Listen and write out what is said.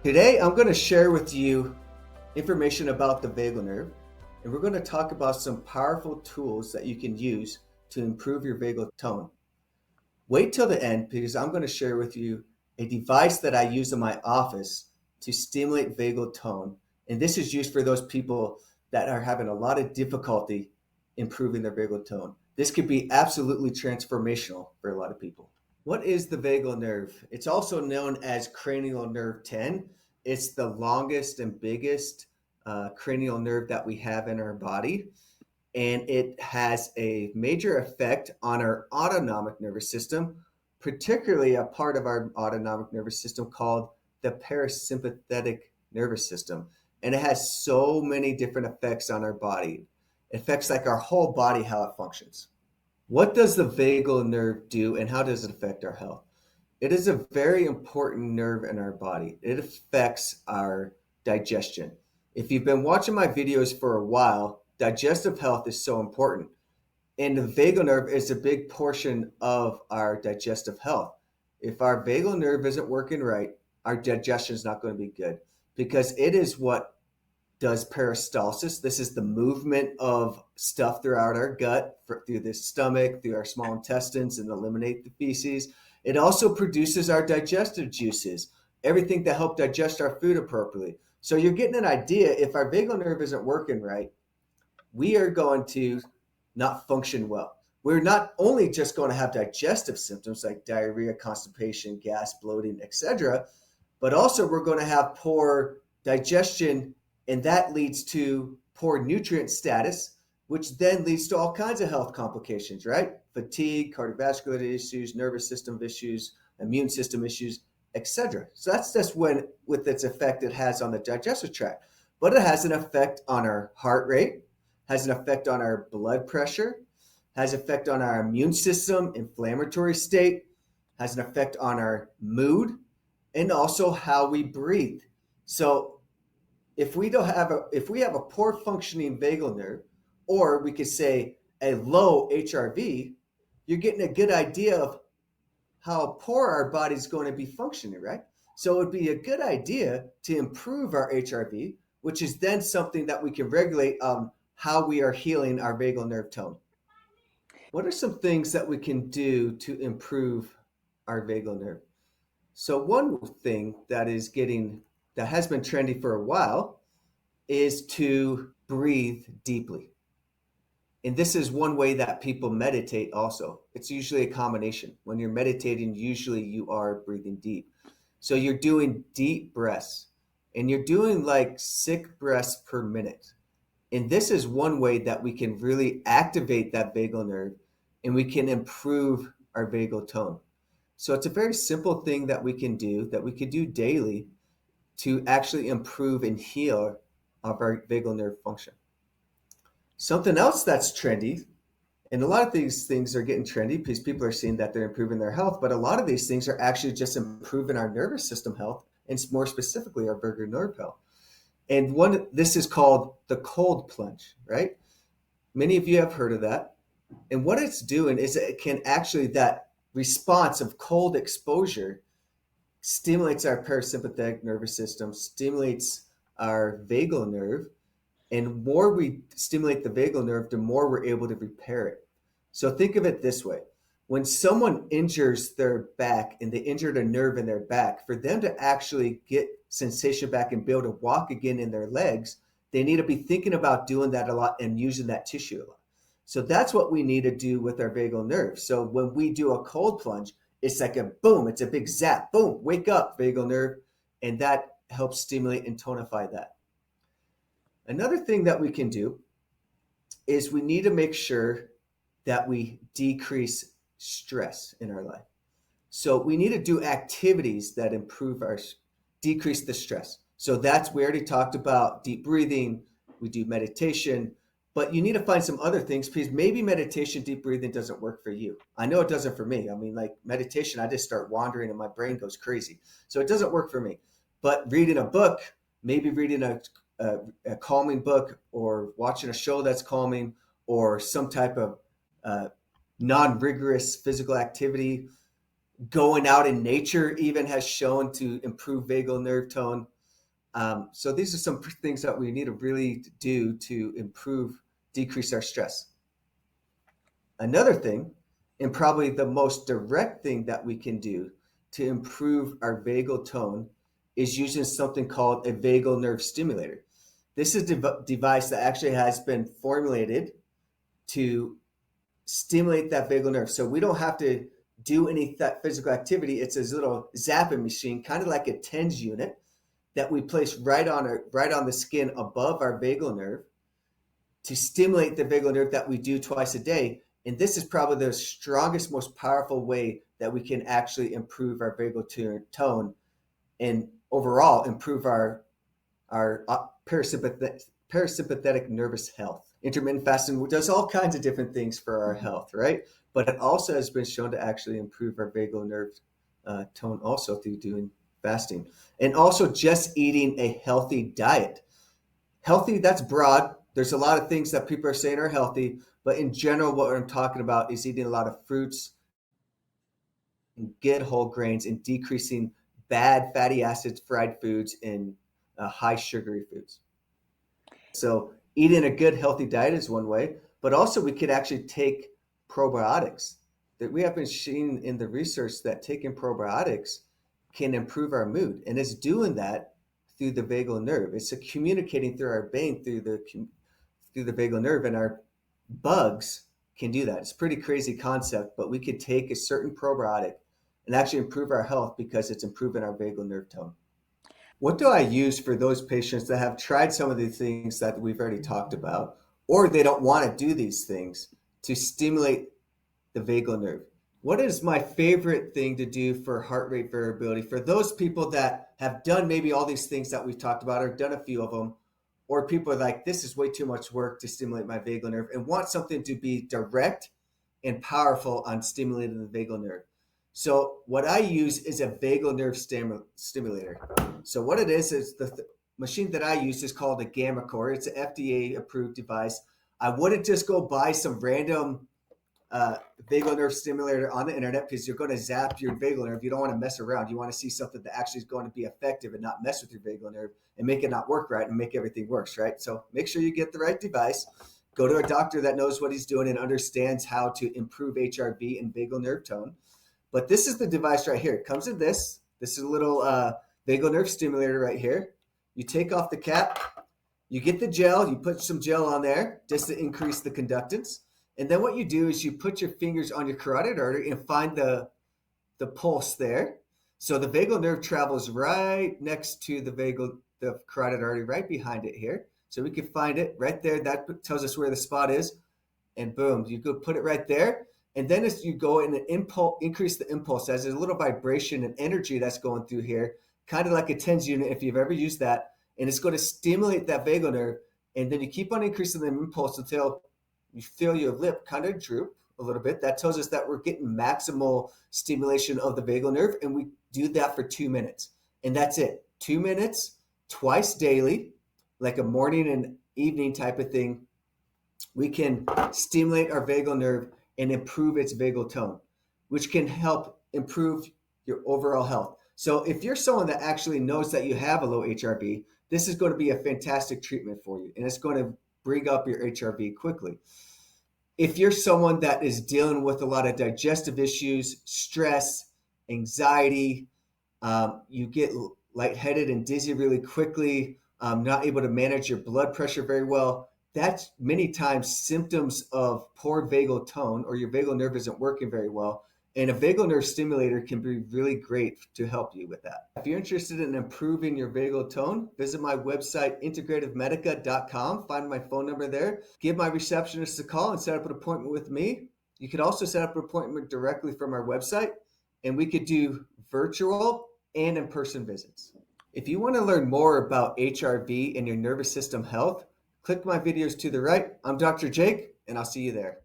Today, I'm going to share with you information about the vagal nerve, and we're going to talk about some powerful tools that you can use to improve your vagal tone. Wait till the end because I'm going to share with you a device that I use in my office to stimulate vagal tone. And this is used for those people that are having a lot of difficulty improving their vagal tone. This could be absolutely transformational for a lot of people. What is the vagal nerve? It's also known as cranial nerve 10. It's the longest and biggest cranial nerve that we have in our body, and it has a major effect on our autonomic nervous system, particularly a part of our autonomic nervous system called the parasympathetic nervous system. And it has so many different effects on our body. It affects like our whole body, how it functions. What does the vagal nerve do and how does it affect our health? It is a very important nerve in our body. It affects our digestion. If you've been watching my videos for a while, digestive health is so important. And the vagal nerve is a big portion of our digestive health. If our vagal nerve isn't working right, our digestion is not going to be good because it is what does peristalsis. This is the movement of stuff throughout our gut, through the stomach, through our small intestines, and eliminate the feces. It also produces our digestive juices, everything to help digest our food appropriately. So you're getting an idea if our vagal nerve isn't working right, we are going to not function well. We're not only just going to have digestive symptoms like diarrhea, constipation, gas, bloating, etc., but also we're going to have poor digestion, and that leads to poor nutrient status, which then leads to all kinds of health complications, right? Fatigue, cardiovascular issues, nervous system issues, immune system issues, etc. So that's just when, with its effect it has on the digestive tract. But it has an effect on our heart rate, has an effect on our blood pressure, has an effect on our immune system, inflammatory state, has an effect on our mood, and also how we breathe. So if we have a poor functioning vagal nerve, or we could say a low HRV, you're getting a good idea of how poor our body's going to be functioning, right? So it would be a good idea to improve our HRV, which is then something that we can regulate how we are healing our vagal nerve tone. What are some things that we can do to improve our vagal nerve? So one thing that has been trendy for a while is to breathe deeply. And this is one way that people meditate also. It's usually a combination. When you're meditating, usually you are breathing deep. So you're doing deep breaths and you're doing like 6 breaths per minute. And this is one way that we can really activate that vagal nerve and we can improve our vagal tone. So it's a very simple thing that we could do daily to actually improve and heal our vagal nerve function. Something else that's trendy, and a lot of these things are getting trendy because people are seeing that they're improving their health, but a lot of these things are actually just improving our nervous system health and more specifically our vagal nerve health. And this is called the cold plunge, right? Many of you have heard of that. And what it's doing is it can actually, that response of cold exposure stimulates our parasympathetic nervous system, stimulates our vagal nerve, and more we stimulate the vagal nerve, the more we're able to repair it. So think of it this way. When someone injures their back and they injured a nerve in their back, for them to actually get sensation back and be able to walk again in their legs, they need to be thinking about doing that a lot and using that tissue a lot. So that's what we need to do with our vagal nerve. So when we do a cold plunge, it's like a boom, it's a big zap, boom, wake up, vagal nerve. And that helps stimulate and tonify that. Another thing that we can do is we need to make sure that we decrease stress in our life. So we need to do activities that decrease the stress. So we already talked about deep breathing, we do meditation, but you need to find some other things because maybe meditation, deep breathing doesn't work for you. I know it doesn't for me. I mean, like meditation, I just start wandering and my brain goes crazy. So it doesn't work for me. But reading a book, maybe reading a calming book or watching a show that's calming or some type of uh, non-rigorous physical activity Going out in nature even has shown to improve vagal nerve tone. So these are some things that we need to really do to decrease our stress. Another thing, and probably the most direct thing that we can do to improve our vagal tone, is using something called a vagal nerve stimulator. This is a device that actually has been formulated to stimulate that vagal nerve. So we don't have to do any physical activity. It's this little zapping machine, kind of like a TENS unit, that we place right on the skin above our vagal nerve to stimulate the vagal nerve that we do twice a day. And this is probably the strongest, most powerful way that we can actually improve our vagal tone and overall improve our parasympathetic nervous health. Intermittent fasting does all kinds of different things for our health, right? But it also has been shown to actually improve our vagal nerve tone also through doing fasting. And also just eating a healthy diet. Healthy, that's broad. There's a lot of things that people are saying are healthy, but in general, what I'm talking about is eating a lot of fruits and good whole grains and decreasing bad fatty acids, fried foods, and high sugary foods. So eating a good healthy diet is one way, but also we could actually take probiotics. That we have been seeing in the research that taking probiotics can improve our mood, and it's doing that through the vagal nerve. It's communicating through our brain through the vagal nerve, and our bugs can do that. It's a pretty crazy concept, but we could take a certain probiotic and actually improve our health because it's improving our vagal nerve tone. What do I use for those patients that have tried some of the things that we've already talked about, or they don't want to do these things to stimulate the vagal nerve? What is my favorite thing to do for heart rate variability for those people that have done maybe all these things that we've talked about or done a few of them, or people are like, this is way too much work to stimulate my vagal nerve and want something to be direct and powerful on stimulating the vagal nerve? So what I use is a vagal nerve stimulator. So what it is the machine that I use is called a Gamma Core. It's an FDA approved device. I wouldn't just go buy some random vagal nerve stimulator on the internet because you're going to zap your vagal nerve. You don't want to mess around. You want to see something that actually is going to be effective and not mess with your vagal nerve and make it not work right and make everything worse, right? So make sure you get the right device. Go to a doctor that knows what he's doing and understands how to improve HRV and vagal nerve tone. But this is the device right here. It comes in this. This is a little vagal nerve stimulator right here. You take off the cap. You get the gel. You put some gel on there just to increase the conductance. And then what you do is you put your fingers on your carotid artery and find the pulse there. So the vagal nerve travels right next to the carotid artery, right behind it here. So we can find it right there. That tells us where the spot is. And boom, you go put it right there. And then as you go in and increase the impulse, as there's a little vibration and energy that's going through here, kind of like a TENS unit if you've ever used that. And it's going to stimulate that vagal nerve. And then you keep on increasing the impulse until you feel your lip kind of droop a little bit. That tells us that we're getting maximal stimulation of the vagal nerve. And we do that for 2 minutes. And that's it. 2 minutes, twice daily, like a morning and evening type of thing. We can stimulate our vagal nerve and improve its vagal tone, which can help improve your overall health. So if you're someone that actually knows that you have a low HRV, this is going to be a fantastic treatment for you, and it's going to bring up your HRV quickly. If you're someone that is dealing with a lot of digestive issues, stress, anxiety, you get lightheaded and dizzy really quickly, not able to manage your blood pressure very well, that's many times symptoms of poor vagal tone, or your vagal nerve isn't working very well. And a vagal nerve stimulator can be really great to help you with that. If you're interested in improving your vagal tone, visit my website, integrativemedica.com. Find my phone number there. Give my receptionist a call and set up an appointment with me. You could also set up an appointment directly from our website, and we could do virtual and in-person visits. If you want to learn more about HRV and your nervous system health, click my videos to the right. I'm Dr. Jake, and I'll see you there.